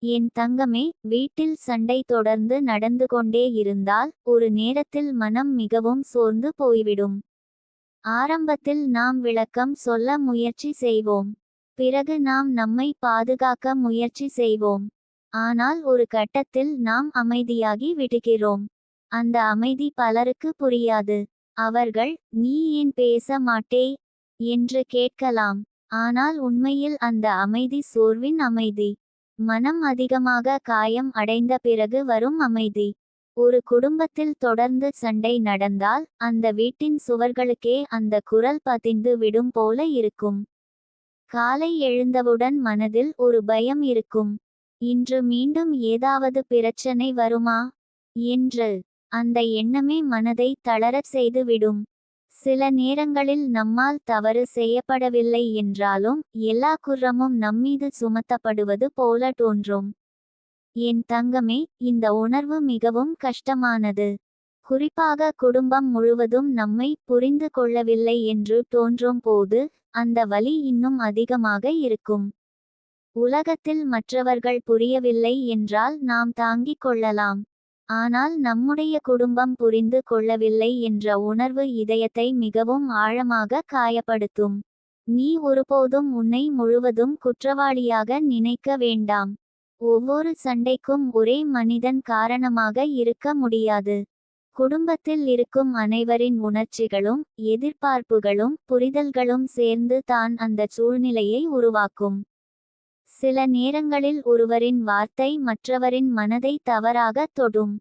என் தங்கமே, வீட்டில் சண்டை தொடர்ந்து நடந்து கொண்டே இருந்தால் ஒரு நேரத்தில் மனம் மிகவும் சோர்ந்து போய்விடும். ஆரம்பத்தில் நாம் விளக்கம் சொல்ல முயற்சி செய்வோம். பிறகு நாம் நம்மை பாதுகாக்க முயற்சி செய்வோம். ஆனால் ஒரு கட்டத்தில் நாம் அமைதியாகி விடுகிறோம். அந்த அமைதி பலருக்கு புரியாது. அவர்கள், "நீ ஏன் பேச மாட்டே?" என்று கேட்கலாம். ஆனால் உண்மையில் அந்த அமைதி சோர்வின் அமைதி. மனம் அதிகமாக காயம் அடைந்த பிறகு வரும் அமைதி. ஒரு குடும்பத்தில் தொடர்ந்து சண்டை நடந்தால் அந்த வீட்டின் சுவர்களுக்கே அந்த குரல் பதிந்து விடும் போல இருக்கும். காலை எழுந்தவுடன் மனதில் ஒரு பயம் இருக்கும். இன்று மீண்டும் ஏதாவது பிரச்சனை வருமா என்று. அந்த எண்ணமே மனதை தளரச் செய்துவிடும். சில நேரங்களில் நம்மால் தவறு செய்யப்படவில்லை என்றாலும் எல்லா குற்றமும் நம்மீது சுமத்தப்படுவது போல தோன்றும். என் தங்கமே, இந்த உணர்வு மிகவும் கஷ்டமானது. குறிப்பாக குடும்பம் முழுவதும் நம்மை புரிந்து கொள்ளவில்லை என்று தோன்றும் போது அந்த வலி இன்னும் அதிகமாக இருக்கும். உலகத்தில் மற்றவர்கள் புரியவில்லை என்றால் நாம் தாங்கிக் கொள்ளலாம். ஆனால் நம்முடைய குடும்பம் புரிந்து கொள்ளவில்லை என்ற உணர்வு இதயத்தை மிகவும் ஆழமாக காயப்படுத்தும். நீ ஒருபோதும் உன்னை முழுவதும் குற்றவாளியாக நினைக்க வேண்டாம். ஒவ்வொரு சண்டைக்கும் ஒரே மனிதன் காரணமாக இருக்க முடியாது. குடும்பத்தில் இருக்கும் அனைவரின் உணர்ச்சிகளும் எதிர்பார்ப்புகளும் புரிதல்களும் சேர்ந்து தான் அந்த சூழ்நிலையை உருவாக்கும். சில நேரங்களில் ஒருவரின் வார்த்தை மற்றவரின் மனதை தவறாக தொடும்.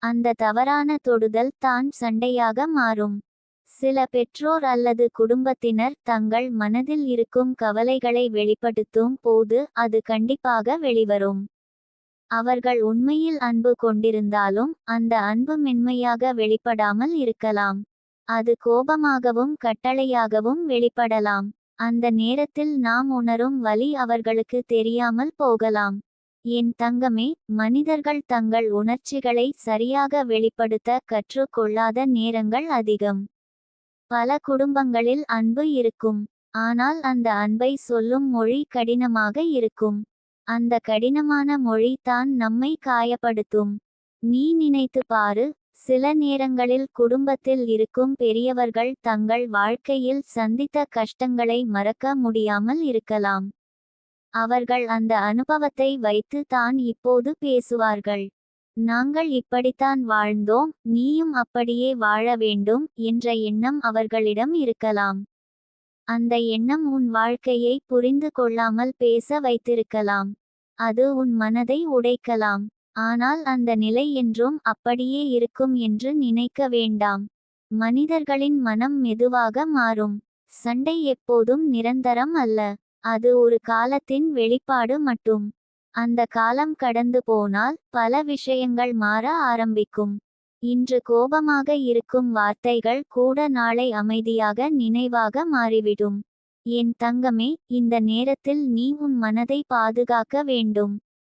அந்த தவறான தொடுதல் தான் சண்டையாக மாறும். சில பெற்றோர் அல்லது குடும்பத்தினர் தங்கள் மனதில் இருக்கும் கவலைகளை வெளிப்படுத்தும் போது அது கண்டிப்பாக வெளிவரும். அவர்கள் உண்மையில் அன்பு கொண்டிருந்தாலும் அந்த அன்பு மென்மையாக வெளிப்படாமல் இருக்கலாம். அது கோபமாகவும் கட்டளையாகவும் வெளிப்படலாம். அந்த நேரத்தில் நாம் உணரும் வலி அவர்களுக்கு தெரியாமல் போகலாம். என் தங்கமே, மனிதர்கள் தங்கள் உணர்ச்சிகளை சரியாக வெளிப்படுத்த கற்றுக்கொள்ளாத நேரங்கள் அதிகம். பல குடும்பங்களில் அன்பு இருக்கும். ஆனால் அந்த அன்பை சொல்லும் மொழி கடினமாக இருக்கும். அந்த கடினமான மொழி தான் நம்மை காயப்படுத்தும். நீ நினைத்து பாரு, சில நேரங்களில் குடும்பத்தில் இருக்கும் பெரியவர்கள் தங்கள் வாழ்க்கையில் சந்தித்த கஷ்டங்களை மறக்க முடியாமல் இருக்கலாம். அவர்கள் அந்த அனுபவத்தை வைத்து தான் இப்போது பேசுவார்கள். நாங்கள் இப்படித்தான் வாழ்ந்தோம், நீயும் அப்படியே வாழ வேண்டும் என்ற எண்ணம் அவர்களிடம் இருக்கலாம். அந்த எண்ணம் உன் வாழ்க்கையை புரிந்து கொள்ளாமல் பேச வைத்திருக்கலாம். அது உன் மனதை உடைக்கலாம். ஆனால் அந்த நிலை என்றும் அப்படியே இருக்கும் என்று நினைக்க வேண்டாம். மனிதர்களின் மனம் மெதுவாக மாறும். சண்டை எப்போதும் நிரந்தரம் அல்ல. அது ஒரு காலத்தின் வெளிப்பாடு மட்டும். அந்த காலம் கடந்து போனால் பல விஷயங்கள் மாற ஆரம்பிக்கும். இன்று கோபமாக இருக்கும் வார்த்தைகள் கூட நாளை அமைதியாக நினைவாக மாறிவிடும். என் தங்கமே, இந்த நேரத்தில் நீ உன் மனதை பாதுகாக்க வேண்டும்.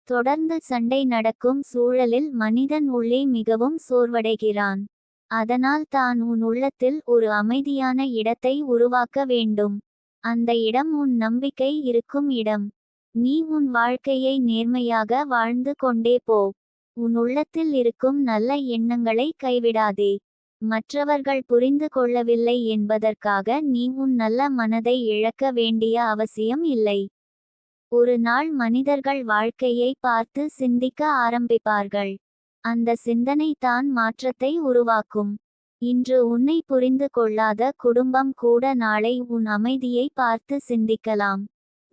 தொடர்ந்து சண்டை நடக்கும் சூழலில் மனிதன் உள்ளே மிகவும் சோர்வடைகிறான். அதனால் தான் உன் உள்ளத்தில் ஒரு அமைதியான இடத்தை உருவாக்க வேண்டும். அந்த இடம் உன் நம்பிக்கை இருக்கும் இடம். நீ உன் வாழ்க்கையை நேர்மையாக வாழ்ந்து கொண்டே போ. உன் உள்ளத்தில் இருக்கும் நல்ல எண்ணங்களை கைவிடாதே. மற்றவர்கள் புரிந்து கொள்ளவில்லை என்பதற்காக நீ உன் நல்ல மனதை இழக்க வேண்டிய அவசியம் இல்லை. ஒரு நாள் மனிதர்கள் வாழ்க்கையை பார்த்து சிந்திக்க ஆரம்பிப்பார்கள். அந்த சிந்தனை தான் மாற்றத்தை உருவாக்கும். இன்று உன்னை புரிந்து கொள்ளாத குடும்பம் கூட நாளை உன் அமைதியை பார்த்து சிந்திக்கலாம்.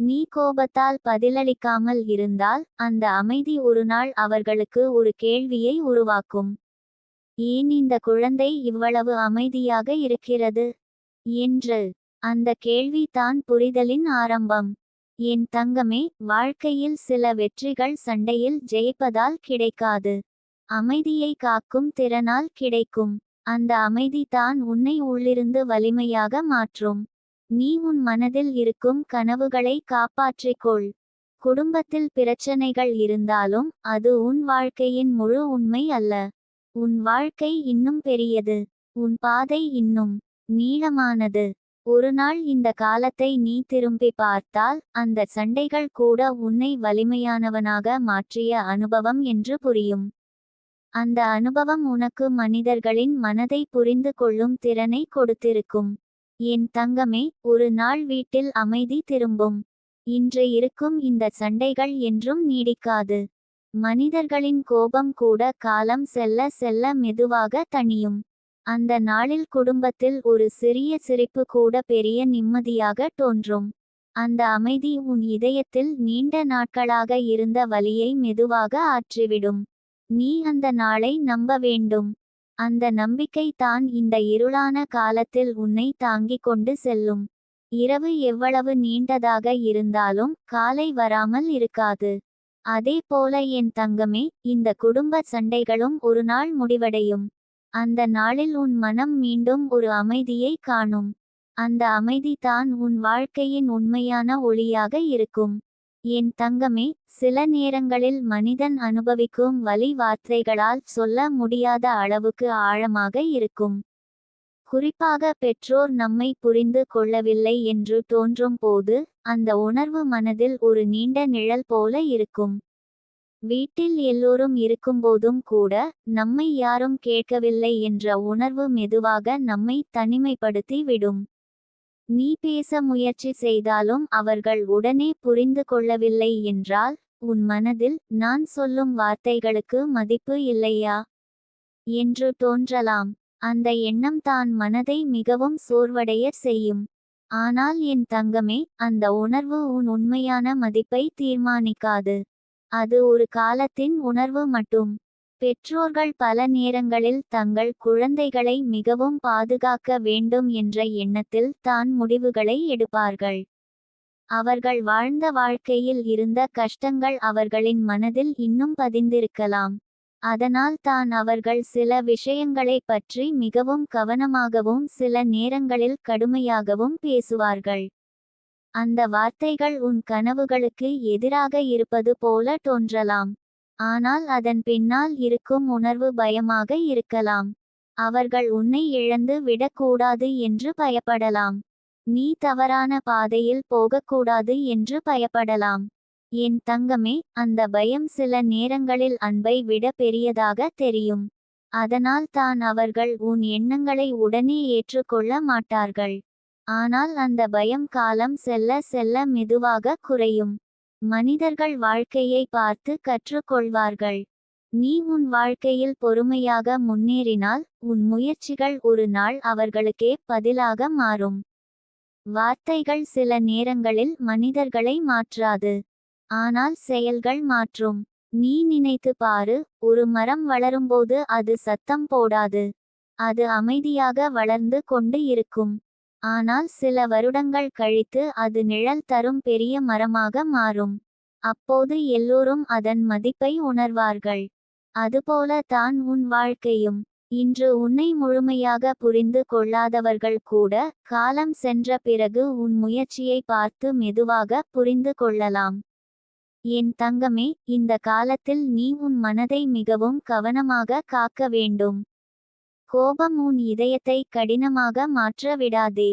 நீ கோபத்தால் பதிலளிக்காமல் இருந்தால் அந்த அமைதி ஒரு நாள் அவர்களுக்கு ஒரு கேள்வியை உருவாக்கும். ஏன் இந்த குழந்தை இவ்வளவு அமைதியாக இருக்கிறது என்று. அந்த கேள்வி தான் புரிதலின் ஆரம்பம். என் தங்கமே, வாழ்க்கையில் சில வெற்றிகள் சண்டையில் ஜெயிப்பதால் கிடைக்காது. அமைதியை காக்கும் திறனால் கிடைக்கும். அந்த அமைதி தான் உன்னை உள்ளிருந்து வலிமையாக மாற்றும். நீ உன் மனதில் இருக்கும் கனவுகளை காப்பாற்றிக்கொள். குடும்பத்தில் பிரச்சனைகள் இருந்தாலும் அது உன் வாழ்க்கையின் முழு உண்மை அல்ல. உன் வாழ்க்கை இன்னும் பெரியது. உன் பாதை இன்னும் நீளமானது. ஒருநாள் இந்த காலத்தை நீ திரும்பி பார்த்தால் அந்த சண்டைகள் கூட உன்னை வலிமையானவனாக மாற்றிய அனுபவம் என்று புரியும். அந்த அனுபவம் உனக்கு மனிதர்களின் மனதை புரிந்து கொள்ளும் திறனை கொடுத்திருக்கும். என் தங்கமே, ஒரு நாள் வீட்டில் அமைதி திரும்பும். இன்று இருக்கும் இந்த சண்டைகள் என்றும் நீடிக்காது. மனிதர்களின் கோபம் கூட காலம் செல்ல செல்ல மெதுவாக தணியும். அந்த நாளில் குடும்பத்தில் ஒரு சிறிய சிரிப்பு கூட பெரிய நிம்மதியாக தோன்றும். அந்த அமைதி உன் இதயத்தில் நீண்ட நாட்களாக இருந்த வலியை மெதுவாக ஆற்றிவிடும். நீ அந்த நாளை நம்ப வேண்டும். அந்த நம்பிக்கை தான் இந்த இருளான காலத்தில் உன்னை தாங்கிக் கொண்டு செல்லும். இரவு எவ்வளவு நீண்டதாக இருந்தாலும் காலை வராமல் இருக்காது. அதே போல என் தங்கமே, இந்த குடும்ப சண்டைகளும் ஒரு நாள் முடிவடையும். அந்த நாளில் உன் மனம் மீண்டும் ஒரு அமைதியை காணும். அந்த அமைதி தான் உன் வாழ்க்கையின் உண்மையான ஒளியாக இருக்கும். என் தங்கமே, சில நேரங்களில் மனிதன் அனுபவிக்கும் வலி வார்த்தைகளால் சொல்ல முடியாத அளவுக்கு ஆழமாக இருக்கும். குறிப்பாக பெற்றோர் நம்மை புரிந்து கொள்ளவில்லை என்று தோன்றும் போது அந்த உணர்வு மனதில் ஒரு நீண்ட நிழல் போல இருக்கும். வீட்டில் எல்லோரும் இருக்கும்போதும் கூட நம்மை யாரும் கேட்கவில்லை என்ற உணர்வு மெதுவாக நம்மை தனிமைப்படுத்தி விடும். நீ பேச முயற்சி செய்தாலும் அவர்கள் உடனே புரிந்து கொள்ளவில்லை என்றால் உன் மனதில் நான் சொல்லும் வார்த்தைகளுக்கு மதிப்பு இல்லையா என்று தோன்றலாம். அந்த எண்ணம் தான் மனதை மிகவும் சோர்வடைய செய்யும். ஆனால் என் தங்கமே, அந்த உணர்வு உன் உண்மையான மதிப்பை தீர்மானிக்காது. அது ஒரு காலத்தின் உணர்வு மட்டும். பெற்றோர்கள் பல நேரங்களில் தங்கள் குழந்தைகளை மிகவும் பாதுகாக்க வேண்டும் என்ற எண்ணத்தில் தான் முடிவுகளை எடுப்பார்கள். அவர்கள் வாழ்ந்த வாழ்க்கையில் இருந்த கஷ்டங்கள் அவர்களின் மனதில் இன்னும் பதிந்திருக்கலாம். அதனால் தான் அவர்கள் சில விஷயங்களை பற்றி மிகவும் கவனமாகவும் சில நேரங்களில் கடுமையாகவும் பேசுவார்கள். அந்த வார்த்தைகள் உன் கனவுகளுக்கு எதிராக இருப்பது போல தோன்றலாம். ஆனால் அதன் பின்னால் இருக்கும் உணர்வு பயமாக இருக்கலாம். அவர்கள் உன்னை இழந்து விடக்கூடாது என்று பயப்படலாம். நீ தவறான பாதையில் போகக்கூடாது என்று பயப்படலாம். என் தங்கமே, அந்த பயம் சில நேரங்களில் அன்பை விட பெரியதாக தெரியும். அதனால் தான் அவர்கள் உன் எண்ணங்களை உடனே ஏற்றுக்கொள்ள மாட்டார்கள். ஆனால் அந்த பயம் காலம் செல்ல செல்ல மெதுவாக குறையும். மனிதர்கள் வாழ்க்கையை பார்த்து கற்றுக்கொள்வார்கள். நீ உன் வாழ்க்கையில் பொறுமையாக முன்னேறினால் உன் முயற்சிகள் ஒரு நாள் அவர்களுக்கே பதிலாக மாறும். வார்த்தைகள் சில நேரங்களில் மனிதர்களை மாற்றாது. ஆனால் செயல்கள் மாற்றும். நீ நினைத்து பாரு, ஒரு மரம் வளரும்போது அது சத்தம் போடாது. அது அமைதியாக வளர்ந்து கொண்டு இருக்கும். ஆனால் சில வருடங்கள் கழித்து அது நிழல் தரும் பெரிய மரமாக மாறும். அப்போது எல்லோரும் அதன் மதிப்பை உணர்வார்கள். அதுபோல தான் உன் வாழ்க்கையும். இன்று உன்னை முழுமையாக புரிந்து கொள்ளாதவர்கள் கூட காலம் சென்ற பிறகு உன் முயற்சியை பார்த்து மெதுவாக புரிந்து கொள்ளலாம். என் தங்கமே, இந்த காலத்தில் நீ உன் மனதை மிகவும் கவனமாக காக்க வேண்டும். கோபம் உன் இதயத்தை கடினமாக மாற்ற விடாதே.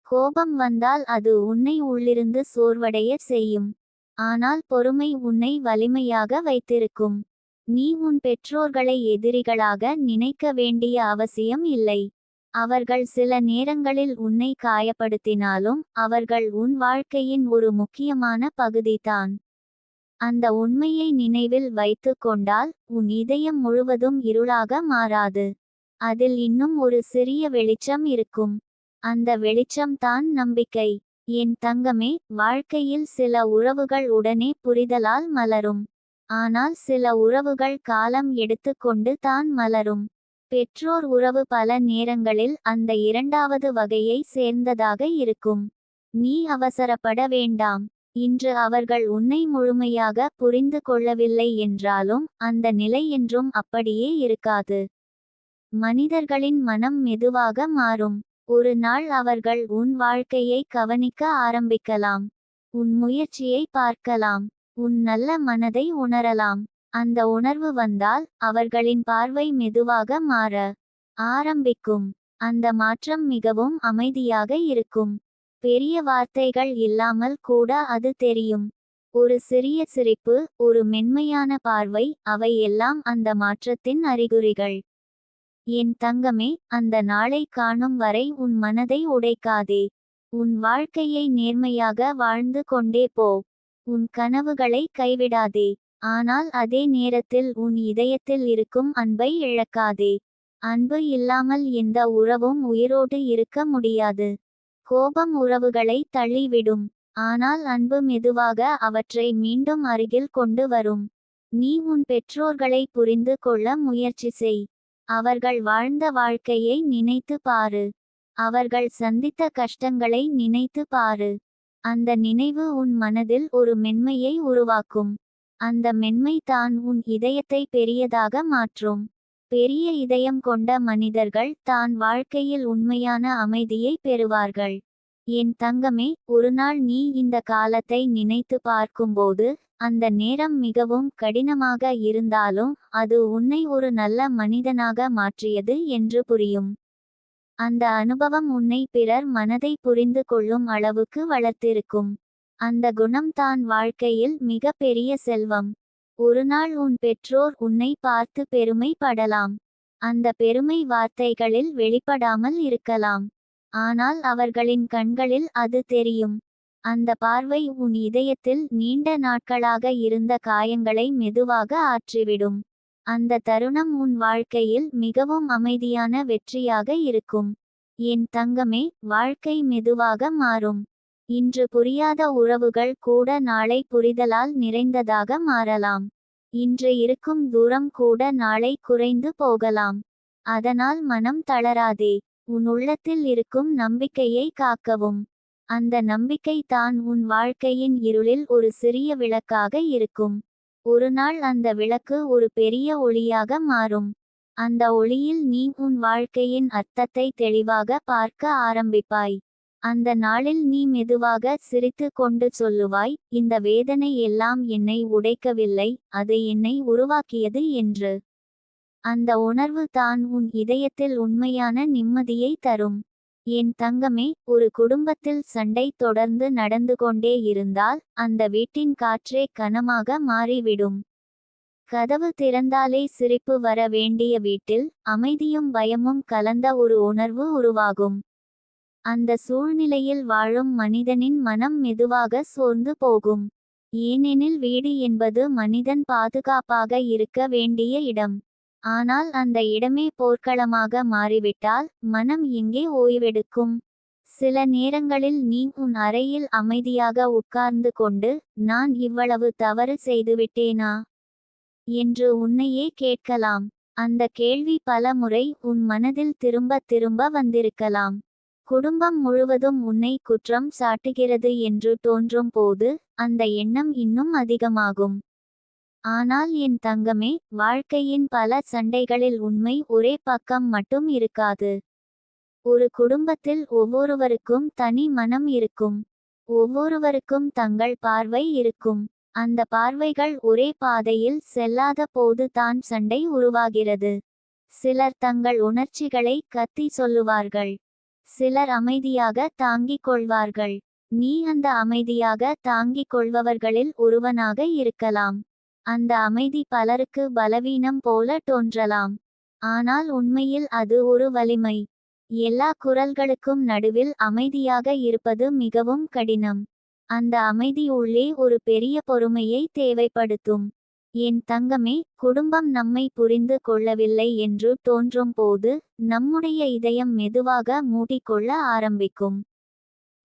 கோபம் வந்தால் அது உன்னை உள்ளிருந்து சோர்வடைய செய்யும். ஆனால் பொறுமை உன்னை வலிமையாக வைத்திருக்கும். நீ உன் பெற்றோர்களை எதிரிகளாக நினைக்க வேண்டிய அவசியம் இல்லை. அவர்கள் சில நேரங்களில் உன்னை காயப்படுத்தினாலும் அவர்கள் உன் வாழ்க்கையின் ஒரு முக்கியமான பகுதிதான். அந்த உண்மையை நினைவில் வைத்து கொண்டால் உன் இதயம் முழுவதும் இருளாக மாறாது. அதில் இன்னும் ஒரு சிறிய வெளிச்சம் இருக்கும். அந்த வெளிச்சம் தான் நம்பிக்கை. என் தங்கமே, வாழ்க்கையில் சில உறவுகள் உடனே புரிதலால் மலரும். ஆனால் சில உறவுகள் காலம் எடுத்துக்கொண்டு தான் மலரும். பெற்றோர் உறவு பல நேரங்களில் அந்த இரண்டாவது வகையை சேர்ந்ததாக இருக்கும். நீ அவசரப்பட வேண்டாம். இன்று அவர்கள் உன்னை முழுமையாக புரிந்து கொள்ளவில்லை என்றாலும் அந்த நிலை என்றும் அப்படியே இருக்காது. மனிதர்களின் மனம் மெதுவாக மாறும். ஒரு நாள் அவர்கள் உன் வாழ்க்கையை கவனிக்க ஆரம்பிக்கலாம். உன் முயற்சியை பார்க்கலாம். உன் நல்ல மனதை உணரலாம். அந்த உணர்வு வந்தால் அவர்களின் பார்வை மெதுவாக மாற ஆரம்பிக்கும். அந்த மாற்றம் மிகவும் அமைதியாக இருக்கும். பெரிய வார்த்தைகள் இல்லாமல் கூட அது தெரியும். ஒரு சிறிய சிரிப்பு, ஒரு மென்மையான பார்வை, அவை எல்லாம் அந்த மாற்றத்தின் அறிகுறிகள். என் தங்கமே, அந்த நாளை காணும் வரை உன் மனதை உடைக்காதே. உன் வாழ்க்கையை நேர்மையாக வாழ்ந்து கொண்டே போ. உன் கனவுகளை கைவிடாதே. ஆனால் அதே நேரத்தில் உன் இதயத்தில் இருக்கும் அன்பை இழக்காதே. அன்பு இல்லாமல் எந்த உறவும் உயிரோடு இருக்க முடியாது. கோபம் உறவுகளை தள்ளிவிடும். ஆனால் அன்பு மெதுவாக அவற்றை மீண்டும் அருகில் கொண்டு வரும். நீ உன் பெற்றோர்களை புரிந்து கொள்ள முயற்சி செய். அவர்கள் வாழ்ந்த வாழ்க்கையை நினைத்து பாரு. அவர்கள் சந்தித்த கஷ்டங்களை நினைத்து பாரு. அந்த நினைவு உன் மனதில் ஒரு மென்மையை உருவாக்கும். அந்த மென்மை தான் உன் இதயத்தை பெரியதாக மாற்றும். பெரிய இதயம் கொண்ட மனிதர்கள் தான் வாழ்க்கையில் உண்மையான அமைதியை பெறுவார்கள். என் தங்கமே, ஒருநாள் நீ இந்த காலத்தை நினைத்து பார்க்கும்போது, அந்த நேரம் மிகவும் கடினமாக இருந்தாலும் அது உன்னை ஒரு நல்ல மனிதனாக மாற்றியது என்று புரியும். அந்த அனுபவம் உன்னை பிறர் மனதை புரிந்து கொள்ளும் அளவுக்கு வளர்த்திருக்கும். அந்த குணம் தான் வாழ்க்கையில் மிக பெரிய செல்வம். ஒருநாள் உன் பெற்றோர் உன்னை பார்த்து பெருமை படலாம். அந்த பெருமை வார்த்தைகளில் வெளிப்படாமல் இருக்கலாம். ஆனால் அவர்களின் கண்களில் அது தெரியும். அந்த பார்வை உன் இதயத்தில் நீண்ட நாட்களாக இருந்த காயங்களை மெதுவாக ஆற்றிவிடும். அந்த தருணம் உன் வாழ்க்கையில் மிகவும் அமைதியான வெற்றியாக இருக்கும். என் தங்கமே, வாழ்க்கை மெதுவாக மாறும். இன்று புரியாத உறவுகள் கூட நாளை புரிதலால் நிறைந்ததாக மாறலாம். இன்று இருக்கும் தூரம் கூட நாளை குறைந்து போகலாம். அதனால் மனம் தளராதே. உன் உள்ளத்தில் இருக்கும் நம்பிக்கையை காக்கவும். அந்த நம்பிக்கை தான் உன் வாழ்க்கையின் இருளில் ஒரு சிறிய விளக்காக இருக்கும். ஒருநாள் அந்த விளக்கு ஒரு பெரிய ஒளியாக மாறும். அந்த ஒளியில் நீ உன் வாழ்க்கையின் அர்த்தத்தை தெளிவாக பார்க்க ஆரம்பிப்பாய். அந்த நாளில் நீ மெதுவாக சிரித்து கொண்டு சொல்லுவாய், இந்த வேதனை எல்லாம் என்னை உடைக்கவில்லை, அது என்னை உருவாக்கியது என்று. அந்த உணர்வு தான் உன் இதயத்தில் உண்மையான நிம்மதியை தரும். என் தங்கமே, ஒரு குடும்பத்தில் சண்டை தொடர்ந்து நடந்து கொண்டே இருந்தால் அந்த வீட்டின் காற்றே கனமாக மாறிவிடும். கதவு திறந்தாலே சிரிப்பு வர வேண்டிய வீட்டில் அமைதியும் பயமும் கலந்த ஒரு உணர்வு உருவாகும். அந்த சூழ்நிலையில் வாழும் மனிதனின் மனம் மெதுவாக சோர்ந்து போகும். ஏனெனில் வீடு என்பது மனிதன் பாதுகாப்பாக இருக்க வேண்டிய இடம். ஆனால் அந்த இடமே போர்க்களமாக மாறிவிட்டால் மனம் எங்கே ஓய்வெடுக்கும்? சில நேரங்களில் நீ உன் அறையில் அமைதியாக உட்கார்ந்து கொண்டு, நான் இவ்வளவு தவறு செய்துவிட்டேனா என்று உன்னையே கேட்கலாம். அந்த கேள்வி பல முறை உன் மனதில் திரும்ப திரும்ப வந்திருக்கலாம். குடும்பம் முழுவதும் உன்னை குற்றம் சாட்டுகிறது என்று தோன்றும் போது அந்த எண்ணம் இன்னும் அதிகமாகும். ஆனால் என் தங்கமே, வாழ்க்கையின் பல சண்டைகளில் உண்மை ஒரே பக்கம் மட்டும் இருக்காது. ஒரு குடும்பத்தில் ஒவ்வொருவருக்கும் தனி மனம் இருக்கும். ஒவ்வொருவருக்கும் தங்கள் பார்வை இருக்கும். அந்த பார்வைகள் ஒரே பாதையில் செல்லாத போது தான் சண்டை உருவாகிறது. சிலர் தங்கள் உணர்ச்சிகளை கத்தி சொல்லுவார்கள். சிலர் அமைதியாக தாங்கிக் கொள்வார்கள். நீ அந்த அமைதியாக தாங்கிக் கொள்பவர்களில் ஒருவனாக இருக்கலாம். அந்த அமைதி பலருக்கு பலவீனம் போல தோன்றலாம். ஆனால் உண்மையில் அது ஒரு வலிமை. எல்லா குரல்களுக்கும் நடுவில் அமைதியாக இருப்பது மிகவும் கடினம். அந்த அமைதி உள்ளே ஒரு பெரிய பொறுமையை தேவைப்படுத்தும். என் தங்கமே, குடும்பம் நம்மை புரிந்து கொள்ளவில்லை என்று தோன்றும் போது நம்முடைய இதயம் மெதுவாக மூடிக்கொள்ள ஆரம்பிக்கும்.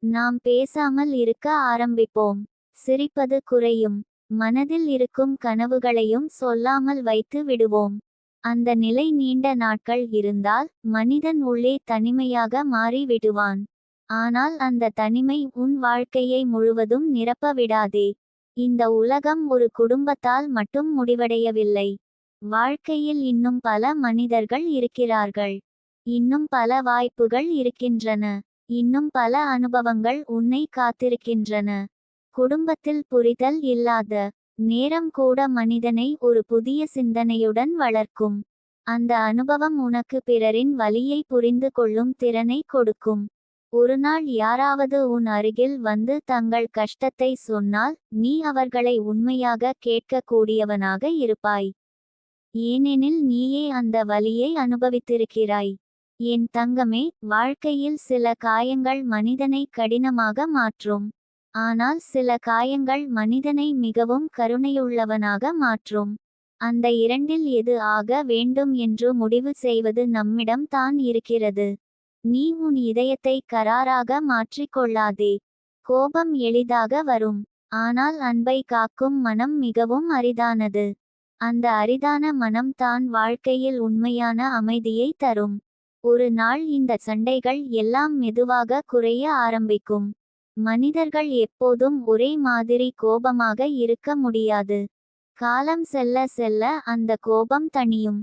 நாம் பேசாமல் இருக்க ஆரம்பிப்போம். சிரிப்பது குறையும். மனதில் இருக்கும் கனவுகளையும் சொல்லாமல் வைத்து விடுவோம். அந்த நிலை நீண்ட நாட்கள் இருந்தால் மனிதன் உள்ளே தனிமையாக மாறி விடுவான். ஆனால் அந்த தனிமை உன் வாழ்க்கையை முழுவதும் நிரப்ப விடாதே. இந்த உலகம் ஒரு குடும்பத்தால் மட்டும் முடிவடையவில்லை. வாழ்க்கையில் இன்னும் பல மனிதர்கள் இருக்கிறார்கள். இன்னும் பல வாய்ப்புகள் இருக்கின்றன. இன்னும் பல அனுபவங்கள் உன்னை காத்திருக்கின்றன. குடும்பத்தில் புரிதல் இல்லாத நேரம் கூட மனிதனை ஒரு புதிய சிந்தனையுடன் வளர்க்கும். அந்த அனுபவம் உனக்கு பிறரின் வலியை புரிந்து கொள்ளும் திறனை கொடுக்கும். ஒருநாள் யாராவது உன் அருகில் வந்து தங்கள் கஷ்டத்தை சொன்னால் நீ அவர்களை உண்மையாக கேட்கக்கூடியவனாக இருப்பாய். ஏனெனில் நீயே அந்த வலியை அனுபவித்திருக்கிறாய். என் தங்கமே, வாழ்க்கையில் சில காயங்கள் மனிதனை கடினமாக மாற்றும். ஆனால் சில காயங்கள் மனிதனை மிகவும் கருணையுள்ளவனாக மாற்றும். அந்த இரண்டில் எது ஆக வேண்டும் என்று முடிவு செய்வது நம்மிடம் தான் இருக்கிறது. நீ உன் இதயத்தை கராராக மாற்றிக்கொள்ளாதே. கோபம் எளிதாக வரும். ஆனால் அன்பை காக்கும் மனம் மிகவும் அரிதானது. அந்த அரிதான மனம் தான் வாழ்க்கையில் உண்மையான அமைதியை தரும். ஒரு நாள் இந்த சண்டைகள் எல்லாம் மெதுவாக குறைய ஆரம்பிக்கும். மனிதர்கள் எப்போதும் ஒரே மாதிரி கோபமாக இருக்க முடியாது. காலம் செல்ல செல்ல அந்த கோபம் தணியும்.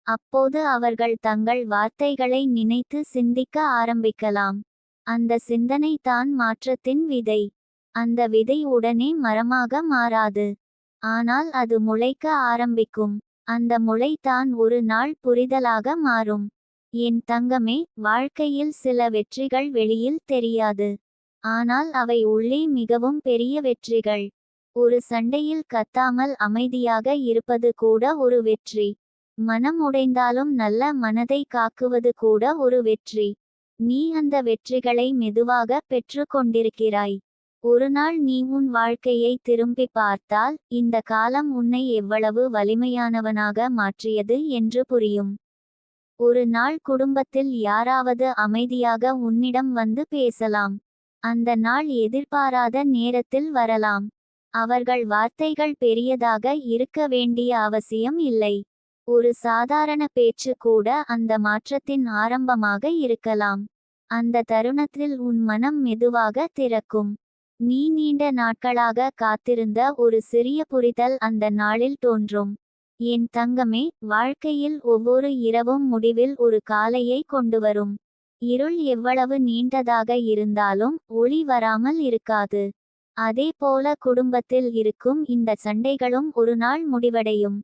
அப்போது அவர்கள் தங்கள் வார்த்தைகளை நினைத்து சிந்திக்க ஆரம்பிக்கலாம். அந்த சிந்தனை தான் மாற்றத்தின் விதை. அந்த விதை உடனே மரமாக மாறாது. ஆனால் அது முளைக்க ஆரம்பிக்கும். அந்த முளை தான் ஒரு நாள் புரிதலாக மாறும். என் தங்கமே, வாழ்க்கையில் சில வெற்றிகள் வெளியில் தெரியாது. ஆனால் அவை உள்ளே மிகவும் பெரிய வெற்றிகள். ஒரு சண்டையில் கத்தாமல் அமைதியாக இருப்பது கூட ஒரு வெற்றி. மனம் உடைந்தாலும் நல்ல மனதை காக்குவது கூட ஒரு வெற்றி. நீ அந்த வெற்றிகளை மெதுவாக பெற்று கொண்டிருக்கிறாய். ஒருநாள் நீ உன் வாழ்க்கையை திரும்பி பார்த்தால் இந்த காலம் உன்னை எவ்வளவு வலிமையானவனாக மாற்றியது என்று புரியும். ஒரு நாள் குடும்பத்தில் யாராவது அமைதியாக உன்னிடம் வந்து பேசலாம். அந்த நாள் எதிர்பாராத நேரத்தில் வரலாம். அவர்கள் வார்த்தைகள் பெரியதாக இருக்க வேண்டிய அவசியம் இல்லை. ஒரு சாதாரண பேச்சு கூட அந்த மாற்றத்தின் ஆரம்பமாக இருக்கலாம். அந்த தருணத்தில் உன் மனம் மெதுவாக திறக்கும். நீ நீண்ட நாட்களாக காத்திருந்த ஒரு சிறிய புரிதல் அந்த நாளில் தோன்றும். என் தங்கமே, வாழ்க்கையில் ஒவ்வொரு இரவும் முடிவில் ஒரு காலையை கொண்டுவரும். இருள் எவ்வளவு நீண்டதாக இருந்தாலும் ஒளி வராமல் இருக்காது. அதேபோல குடும்பத்தில் இருக்கும் இந்த சண்டைகளும் ஒரு நாள் முடிவடையும்.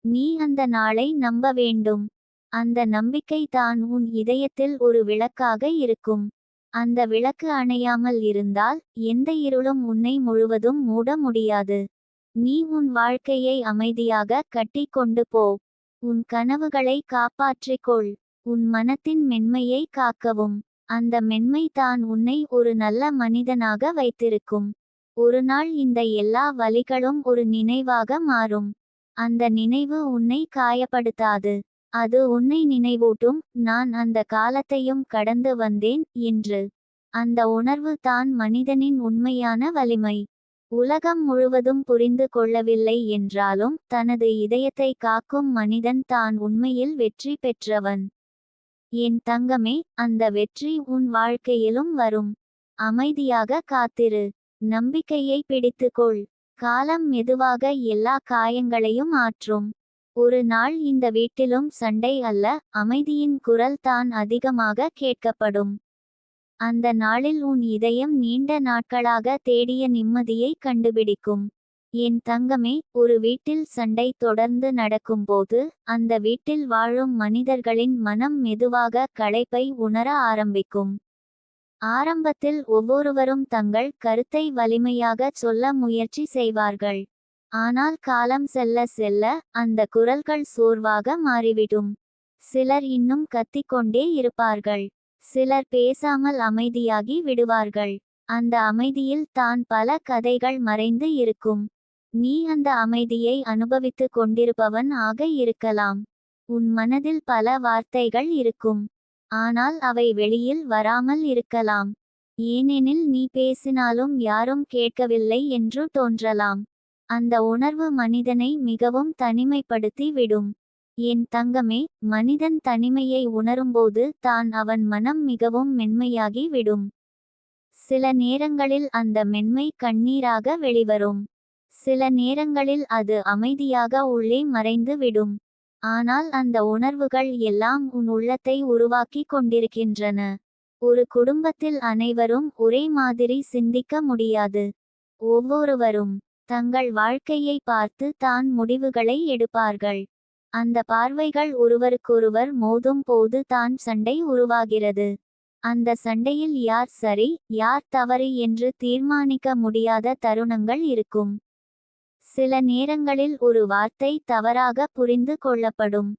நீ அந்த நாளை நம்ப வேண்டும். அந்த நம்பிக்கை தான் உன் இதயத்தில் ஒரு விளக்காக இருக்கும். அந்த விளக்கு அணையாமல் இருந்தால் எந்த இருளும் உன்னை முழுவதும் மூட முடியாது. நீ உன் வாழ்க்கையை அமைதியாக கட்டி கொண்டு போ. உன் கனவுகளை காப்பாற்றிக்கொள். உன் மனத்தின் மென்மையை காக்கவும். அந்த மென்மை தான் உன்னை ஒரு நல்ல மனிதனாக வைத்திருக்கும். ஒரு நாள் இந்த எல்லா வலிகளும் ஒரு நினைவாக மாறும். அந்த நினைவு உன்னை காயப்படுத்தாது. அது உன்னை நினைவூட்டும், நான் அந்த காலத்தையும் கடந்து வந்தேன் என்று. அந்த உணர்வு தான் மனிதனின் உண்மையான வலிமை. உலகம் முழுவதும் புரிந்து கொள்ளவில்லை என்றாலும் தனது இதயத்தை காக்கும் மனிதன் தான் உண்மையில் வெற்றி பெற்றவன். என் தங்கமே, அந்த வெற்றி உன் வாழ்க்கையிலும் வரும். அமைதியாக காத்திரு. நம்பிக்கையை பிடித்துக்கொள். காலம் மெதுவாக எல்லா காயங்களையும் ஆற்றும். ஒரு நாள் இந்த வீட்டிலும் சண்டை அல்ல, அமைதியின் குரல் தான் அதிகமாக கேட்கப்படும். அந்த நாளில் உன் இதயம் நீண்ட நாட்களாக தேடிய நிம்மதியை கண்டுபிடிக்கும். என் தங்கமே, ஒரு வீட்டில் சண்டை தொடர்ந்து நடக்கும்போது அந்த வீட்டில் வாழும் மனிதர்களின் மனம் மெதுவாக களைப்பை உணர ஆரம்பிக்கும். ஆரம்பத்தில் ஒவ்வொருவரும் தங்கள் கருத்தை வலிமையாக சொல்ல முயற்சி செய்வார்கள். ஆனால் காலம் செல்ல செல்ல அந்த குரல்கள் சோர்வாக மாறிவிடும். சிலர் இன்னும் கத்திக்கொண்டே இருப்பார்கள். சிலர் பேசாமல் அமைதியாகி விடுவார்கள். அந்த அமைதியில் தான் பல கதைகள் மறைந்து இருக்கும். நீ அந்த அமைதியை அனுபவித்து கொண்டிருப்பவன் ஆக இருக்கலாம். உன் மனதில் பல வார்த்தைகள் இருக்கும். ஆனால் அவை வெளியில் வராமல் இருக்கலாம். ஏனெனில் நீ பேசினாலும் யாரும் கேட்கவில்லை என்று தோன்றலாம். அந்த உணர்வு மனிதனை மிகவும் தனிமைப்படுத்தி விடும். என் தங்கமே, மனிதன் தனிமையை உணரும்போது தான் அவன் மனம் மிகவும் மென்மையாகி விடும். சில நேரங்களில் அந்த மென்மை கண்ணீராக வெளிவரும். சில நேரங்களில் அது அமைதியாக உள்ளே மறைந்து விடும். ஆனால் அந்த உணர்வுகள் எல்லாம் உன் உள்ளத்தை உருவாக்கி கொண்டிருக்கின்றன. ஒரு குடும்பத்தில் அனைவரும் ஒரே மாதிரி சிந்திக்க முடியாது. ஒவ்வொருவரும் தங்கள் வாழ்க்கையை பார்த்து தான் முடிவுகளை எடுப்பார்கள். அந்த பார்வைகள் ஒருவருக்கொருவர் மோதும் போது தான் சண்டை உருவாகிறது. அந்த சண்டையில் யார் சரி யார் தவறு என்று தீர்மானிக்க முடியாத தருணங்கள் இருக்கும். சில நேரங்களில் ஒரு வார்த்தை தவறாக புரிந்து கொள்ளப்படும்.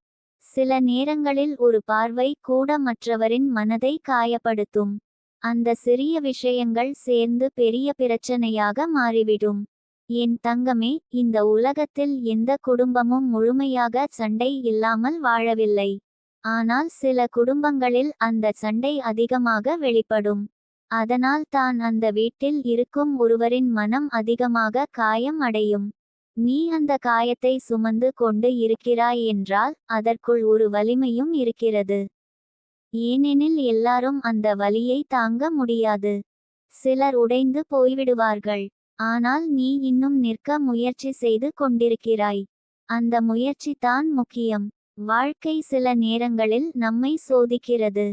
சில நேரங்களில் ஒரு பார்வை கூட மற்றவரின் மனதை காயப்படுத்தும். அந்த சிறிய விஷயங்கள் சேர்ந்து பெரிய பிரச்சனையாக மாறிவிடும். என் தங்கமே, இந்த உலகத்தில் எந்த குடும்பமும் முழுமையாக சண்டை இல்லாமல் வாழவில்லை. ஆனால் சில குடும்பங்களில் அந்த சண்டை அதிகமாக வெளிப்படும். அதனால் தான் அந்த வீட்டில் இருக்கும் ஒருவரின் மனம் அதிகமாக காயம் அடையும். நீ அந்த காயத்தை சுமந்து கொண்டு இருக்கிறாய் என்றால் அதற்குள் ஒரு வலிமையும் இருக்கிறது. ஏனெனில் எல்லாரும் அந்த வலியை தாங்க முடியாது. சிலர் உடைந்து போய்விடுவார்கள். ஆனால் நீ இன்னும் நிற்க முயற்சி செய்து கொண்டிருக்கிறாய். அந்த முயற்சி தான் முக்கியம். வாழ்க்கை சில நேரங்களில் நம்மை சோதிக்கிறது.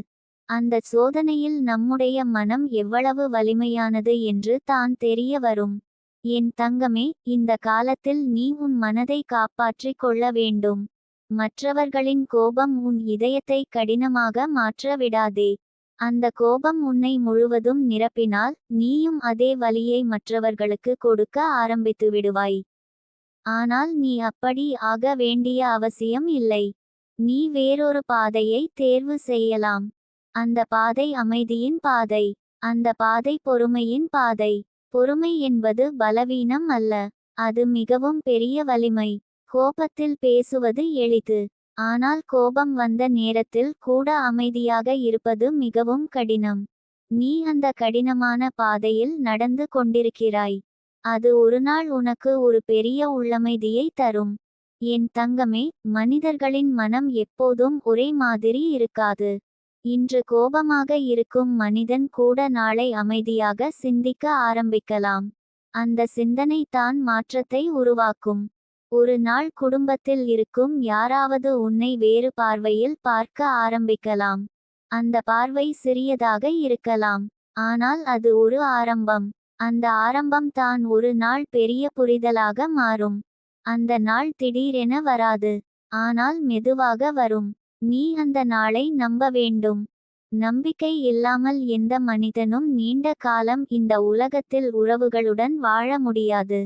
அந்த சோதனையில் நம்முடைய மனம் எவ்வளவு வலிமையானது என்று தான் தெரிய வரும். என் தங்கமே, இந்த காலத்தில் நீ உன் மனதை காப்பாற்றிக் கொள்ள வேண்டும். மற்றவர்களின் கோபம் உன் இதயத்தை கடினமாக மாற்ற விடாதே. அந்த கோபம் உன்னை முழுவதும் நிரப்பினால் நீயும் அதே வலியை மற்றவர்களுக்கு கொடுக்க ஆரம்பித்து விடுவாய். ஆனால் நீ அப்படி ஆக வேண்டிய அவசியம் இல்லை. நீ வேறொரு பாதையை தேர்வு செய்யலாம். அந்த பாதை அமைதியின் பாதை. அந்த பாதை பொறுமையின் பாதை. பொறுமை என்பது பலவீனம் அல்ல, அது மிகவும் பெரிய வலிமை. கோபத்தில் பேசுவது எளிது. ஆனால் கோபம் வந்த நேரத்தில் கூட அமைதியாக இருப்பது மிகவும் கடினம். நீ அந்த கடினமான பாதையில் நடந்து கொண்டிருக்கிறாய். அது ஒருநாள் உனக்கு ஒரு பெரிய உள்ளமைதியை தரும். என் தங்கமே, மனிதர்களின் மனம் எப்போதும் ஒரே மாதிரி இருக்காது. இன்று கோபமாக இருக்கும் மனிதன் கூட நாளை அமைதியாக சிந்திக்க ஆரம்பிக்கலாம். அந்த சிந்தனை தான் மாற்றத்தை உருவாக்கும். ஒரு நாள் குடும்பத்தில் இருக்கும் யாராவது உன்னை வேறு பார்வையில் பார்க்க ஆரம்பிக்கலாம். அந்த பார்வை சிறியதாக இருக்கலாம். ஆனால் அது ஒரு ஆரம்பம். அந்த ஆரம்பம் தான் ஒரு நாள் பெரிய புரிதலாக மாறும். அந்த நாள் திடீரென வராது. ஆனால் மெதுவாக வரும். நீ அந்த நாளை நம்ப வேண்டும். நம்பிக்கை இல்லாமல் எந்த மனிதனும் நீண்ட காலம் இந்த உலகத்தில் உறவுகளுடன் வாழ முடியாது.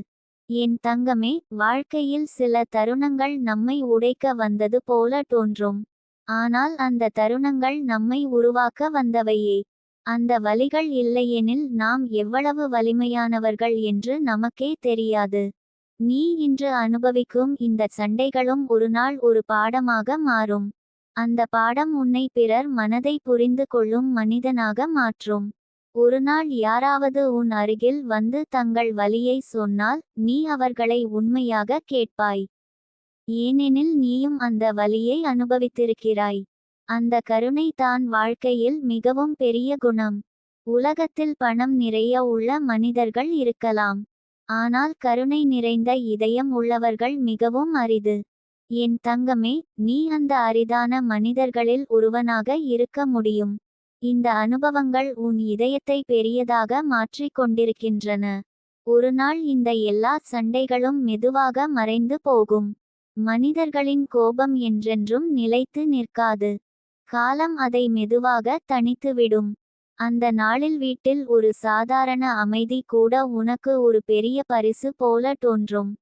என் தங்கமே, வாழ்க்கையில் சில தருணங்கள் நம்மை உடைக்க வந்தது போல தோன்றும். ஆனால் அந்த தருணங்கள் நம்மை உருவாக்க வந்தவையே. அந்த வலிகள் இல்லையெனில் நாம் எவ்வளவு வலிமையானவர்கள் என்று நமக்கே தெரியாது. நீ இன்று அனுபவிக்கும் இந்த சண்டைகளும் ஒருநாள் ஒரு பாடமாக மாறும். அந்த பாடம் உன்னை பிறர் மனதை புரிந்து கொள்ளும் மனிதனாக மாற்றும். ஒருநாள் யாராவது உன் அருகில் வந்து தங்கள் வலியை சொன்னால் நீ அவர்களை உண்மையாக கேட்பாய். ஏனெனில் நீயும் அந்த வலியை அனுபவித்திருக்கிறாய். அந்த கருணை தான் வாழ்க்கையில் மிகவும் பெரிய குணம். உலகத்தில் பணம் நிறைய உள்ள மனிதர்கள் இருக்கலாம். ஆனால் கருணை நிறைந்த இதயம் உள்ளவர்கள் மிகவும் அரிது. என் தங்கமே, நீ அந்த அரிதான மனிதர்களில் ஒருவனாக இருக்க முடியும். இந்த அனுபவங்கள் உன் இதயத்தை பெரியதாக மாற்றிக் கொண்டிருக்கின்றன. ஒருநாள் இந்த எல்லா சண்டைகளும் மெதுவாக மறைந்து போகும். மனிதர்களின் கோபம் என்றென்றும் நிலைத்து நிற்காது. காலம் அதை மெதுவாக தணித்துவிடும். அந்த நாளில் வீட்டில் ஒரு சாதாரண அமைதி கூட உனக்கு ஒரு பெரிய பரிசு போல தோன்றும்.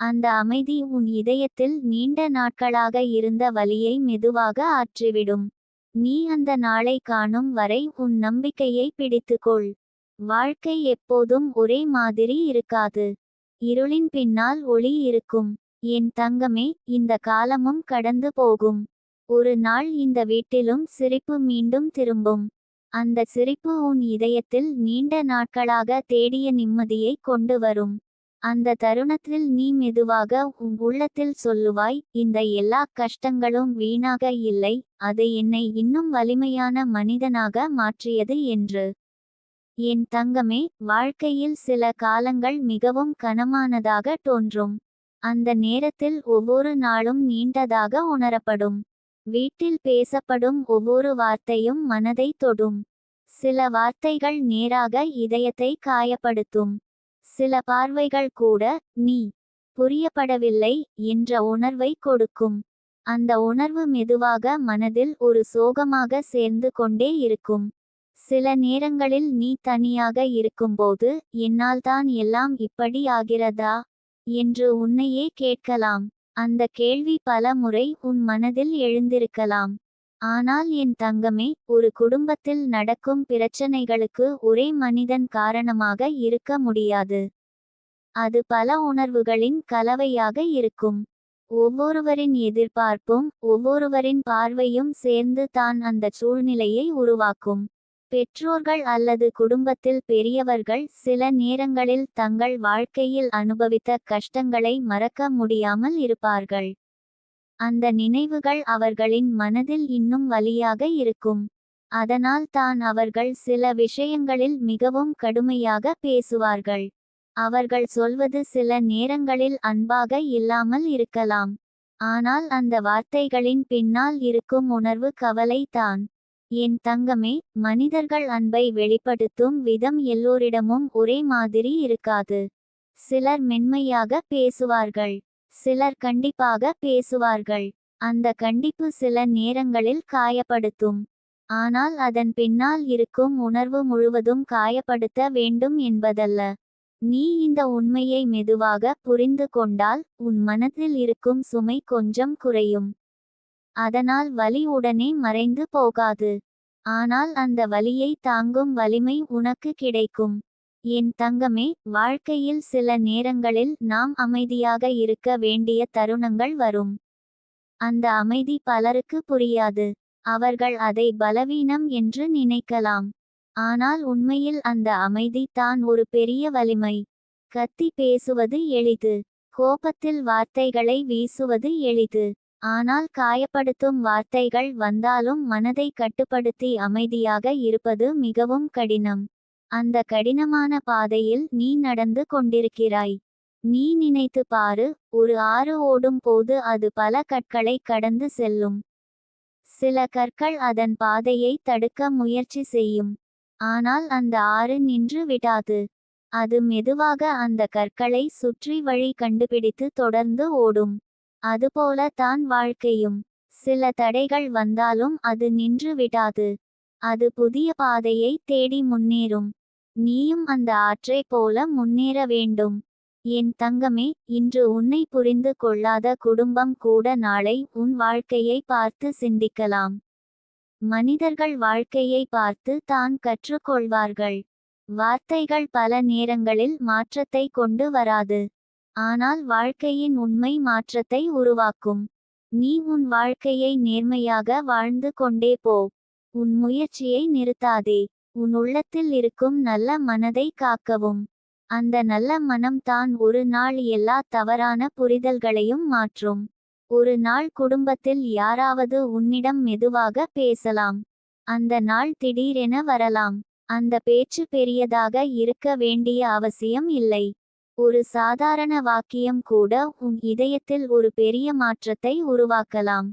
அந்த அமைதி உன் இதயத்தில் நீண்ட நாட்களாக இருந்த வலியை மெதுவாக ஆற்றிவிடும். நீ அந்த நாளை காணும் வரை உன் நம்பிக்கையை பிடித்துக்கொள். வாழ்க்கை எப்போதும் ஒரே மாதிரி இருக்காது. இருளின் பின்னால் ஒளி இருக்கும். என் தங்கமே, இந்த காலமும் கடந்து போகும். ஒரு நாள் இந்த வீட்டிலும் சிரிப்பு மீண்டும் திரும்பும். அந்த சிரிப்பு உன் இதயத்தில் நீண்ட நாட்களாக தேடிய நிம்மதியை கொண்டு வரும். அந்த தருணத்தில் நீ மெதுவாக உன் உள்ளத்தில் சொல்லுவாய், இந்த எல்லா கஷ்டங்களும் வீணாக இல்லை, அது என்னை இன்னும் வலிமையான மனிதனாக மாற்றியது என்று. என் தங்கமே, வாழ்க்கையில் சில காலங்கள் மிகவும் கனமானதாக தோன்றும். அந்த நேரத்தில் ஒவ்வொரு நாளும் நீண்டதாக உணரப்படும். வீட்டில் பேசப்படும் ஒவ்வொரு வார்த்தையும் மனதை தொடும். சில வார்த்தைகள் நேராக இதயத்தை காயப்படுத்தும். சில பார்வைகள் கூட, நீ புரியப்படவில்லை என்ற உணர்வை கொடுக்கும். அந்த உணர்வு மெதுவாக மனதில் ஒரு சோகமாக சேர்ந்து கொண்டே இருக்கும். சில நேரங்களில் நீ தனியாக இருக்கும்போது என்னால்தான் எல்லாம் இப்படி ஆகிறதா என்று உன்னையே கேட்கலாம். அந்த கேள்வி பல முறை உன் மனதில் எழுந்திருக்கலாம். ஆனால் என் தங்கமே, ஒரு குடும்பத்தில் நடக்கும் பிரச்சனைகளுக்கு ஒரே மனிதன் காரணமாக இருக்க முடியாது. அது பல உணர்வுகளின் கலவையாக இருக்கும். ஒவ்வொருவரின் எதிர்பார்ப்பும் ஒவ்வொருவரின் பார்வையும் சேர்ந்து தான் அந்த சூழ்நிலையை உருவாக்கும். பெற்றோர்கள் அல்லது குடும்பத்தில் பெரியவர்கள் சில நேரங்களில் தங்கள் வாழ்க்கையில் அனுபவித்த கஷ்டங்களை மறக்க முடியாமல் இருப்பார்கள். அந்த நினைவுகள் அவர்களின் மனதில் இன்னும் வலியாக இருக்கும். அதனால் தான் அவர்கள் சில விஷயங்களில் மிகவும் கடுமையாக பேசுவார்கள். அவர்கள் சொல்வது சில நேரங்களில் அன்பாக இல்லாமல் இருக்கலாம். ஆனால் அந்த வார்த்தைகளின் பின்னால் இருக்கும் உணர்வு கவலை தான். என் தங்கமே, மனிதர்கள் அன்பை வெளிப்படுத்தும் விதம் எல்லோரிடமும் ஒரே மாதிரி இருக்காது. சிலர் மென்மையாக பேசுவார்கள், சிலர் கண்டிப்பாக பேசுவார்கள். அந்த கண்டிப்பு சில நேரங்களில் காயப்படுத்தும். ஆனால் அதன் பின்னால் இருக்கும் உணர்வு முழுவதும் காயப்படுத்த வேண்டும் என்பதல்ல. நீ இந்த உண்மையை மெதுவாக புரிந்து கொண்டால் உன் மனதில் இருக்கும் சுமை கொஞ்சம் குறையும். அதனால் வலி உடனே மறைந்து போகாது. ஆனால் அந்த வலியை தாங்கும் வலிமை உனக்கு கிடைக்கும். என் தங்கமே, வாழ்க்கையில் சில நேரங்களில் நாம் அமைதியாக இருக்க வேண்டிய தருணங்கள் வரும். அந்த அமைதி பலருக்கு புரியாது. அவர்கள் அதை பலவீனம் என்று நினைக்கலாம். ஆனால் உண்மையில் அந்த அமைதி தான் ஒரு பெரிய வலிமை. கத்தி பேசுவது எளிது, கோபத்தில் வார்த்தைகளை வீசுவது எளிது. ஆனால் காயப்படுத்தும் வார்த்தைகள் வந்தாலும் மனதை கட்டுப்படுத்தி அமைதியாக இருப்பது மிகவும் கடினம். அந்த கடினமான பாதையில் நீ நடந்து கொண்டிருக்கிறாய். நீ நினைத்து பாரு, ஒரு ஆறு ஓடும் போது அது பல கற்களை கடந்து செல்லும். சில கற்கள் அதன் பாதையை தடுக்க முயற்சி செய்யும். ஆனால் அந்த ஆறு நின்று விடாது. அது மெதுவாக அந்த கற்களை சுற்றி வழி கண்டுபிடித்து தொடர்ந்து ஓடும். அதுபோல தான் வாழ்க்கையும். சில தடைகள் வந்தாலும் அது நின்று விடாது. அது புதிய பாதையை தேடி முன்னேறும். நீயும் அந்த ஆற்றைப் போல முன்னேற வேண்டும். என் தங்கமே, இன்று உன்னை புரிந்து கொள்ளாத குடும்பம் கூட நாளை உன் வாழ்க்கையை பார்த்து சிந்திக்கலாம். மனிதர்கள் வாழ்க்கையை பார்த்து தான் கற்றுக்கொள்வார்கள். வார்த்தைகள் பல நேரங்களில் மாற்றத்தை கொண்டு வராது. ஆனால் வாழ்க்கையின் உண்மை மாற்றத்தை உருவாக்கும். நீ உன் வாழ்க்கையை நேர்மையாக வாழ்ந்து கொண்டே போ. உன் முயற்சியை நிறுத்தாதே. உன் உள்ளத்தில் இருக்கும் நல்ல மனதை காக்கவும். அந்த நல்ல மனம் தான் ஒரு நாள் எல்லா தவறான புரிதல்களையும் மாற்றும். ஒரு நாள் குடும்பத்தில் யாராவது உன்னிடம் மெதுவாக பேசலாம். அந்த நாள் திடீரென வரலாம். அந்த பேச்சு பெரியதாக இருக்க வேண்டிய அவசியம் இல்லை. ஒரு சாதாரண வாக்கியம் கூட உன் இதயத்தில் ஒரு பெரிய மாற்றத்தை உருவாக்கலாம்.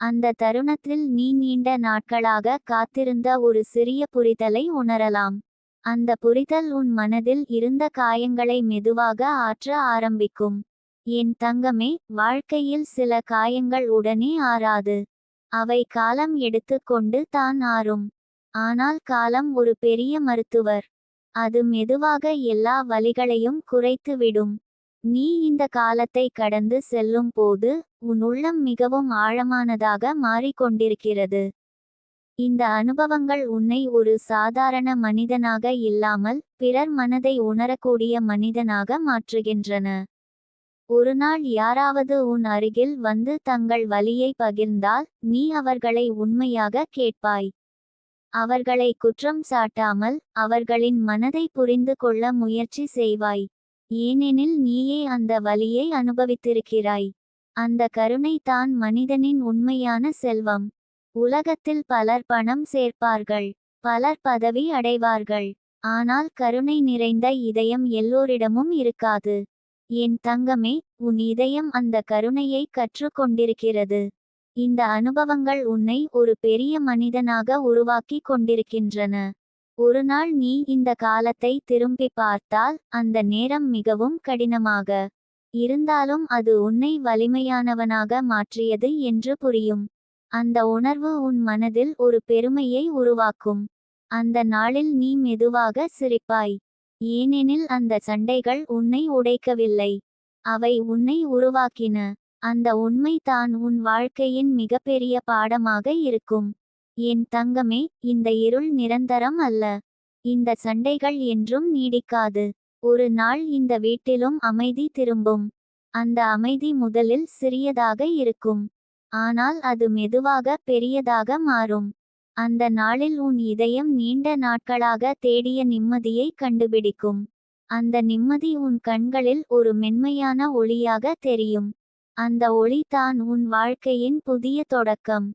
அந்த தருணத்தில் நீ நீண்ட நாட்களாக காத்திருந்த ஒரு சிறிய புரிதலை உணரலாம். அந்த புரிதல் உன் மனதில் இருந்த காயங்களை மெதுவாக ஆற்ற ஆரம்பிக்கும். என் தங்கமே, வாழ்க்கையில் சில காயங்கள் உடனே ஆறாது. அவை காலம் எடுத்துக்கொண்டு தான் ஆறும். ஆனால் காலம் ஒரு பெரிய மருத்துவர். அது மெதுவாக எல்லா வலிகளையும் குறைத்துவிடும். நீ இந்த காலத்தை கடந்து செல்லும் போது உன் உள்ளம் மிகவும் ஆழமானதாக மாறிக்கொண்டிருக்கிறது. இந்த அனுபவங்கள் உன்னை ஒரு சாதாரண மனிதனாக இல்லாமல் பிறர் மனதை உணரக்கூடிய மனிதனாக மாற்றுகின்றன. ஒரு நாள் யாராவது உன் அருகில் வந்து தங்கள் வலியை பகிர்ந்தால் நீ அவர்களை உண்மையாக கேட்பாய். அவர்களை குற்றம் சாட்டாமல் அவர்களின் மனதை புரிந்து கொள்ள முயற்சி செய்வாய். ஏனெனில் நீயே அந்த வலியை அனுபவித்திருக்கிறாய். அந்த கருணை தான் மனிதனின் உண்மையான செல்வம். உலகத்தில் பலர் பணம் சேர்ப்பார்கள், பலர் பதவி அடைவார்கள். ஆனால் கருணை நிறைந்த இதயம் எல்லோரிடமும் இருக்காது. என் தங்கமே, உன் இதயம் அந்த கருணையை கற்றுக்கொண்டிருக்கிறது. இந்த அனுபவங்கள் உன்னை ஒரு பெரிய மனிதனாக உருவாக்கி கொண்டிருக்கின்றன. ஒரு நாள் நீ இந்த காலத்தை திரும்பி பார்த்தால் அந்த நேரம் மிகவும் கடினமாக இருந்தாலும் அது உன்னை வலிமையானவனாக மாற்றியது என்று புரியும். அந்த உணர்வு உன் மனதில் ஒரு பெருமையை உருவாக்கும். அந்த நாளில் நீ மெதுவாக சிரிப்பாய். ஏனெனில் அந்த சண்டைகள் உன்னை உடைக்கவில்லை, அவை உன்னை உருவாக்கின. அந்த உண்மை தான் உன் வாழ்க்கையின் மிகப்பெரிய பாடமாக இருக்கும். என் தங்கமே, இந்த இருள் நிரந்தரம் அல்ல. இந்த சண்டைகள் என்றும் நீடிக்காது. ஒரு நாள் இந்த வீட்டிலும் அமைதி திரும்பும். அந்த அமைதி முதலில் சிறியதாக இருக்கும், ஆனால் அது மெதுவாக பெரியதாக மாறும். அந்த நாளில் உன் இதயம் நீண்ட நாட்களாக தேடிய நிம்மதியை கண்டுபிடிக்கும். அந்த நிம்மதி உன் கண்களில் ஒரு மென்மையான ஒளியாக தெரியும். அந்த ஒளி தான் உன் வாழ்க்கையின் புதிய தொடக்கம்.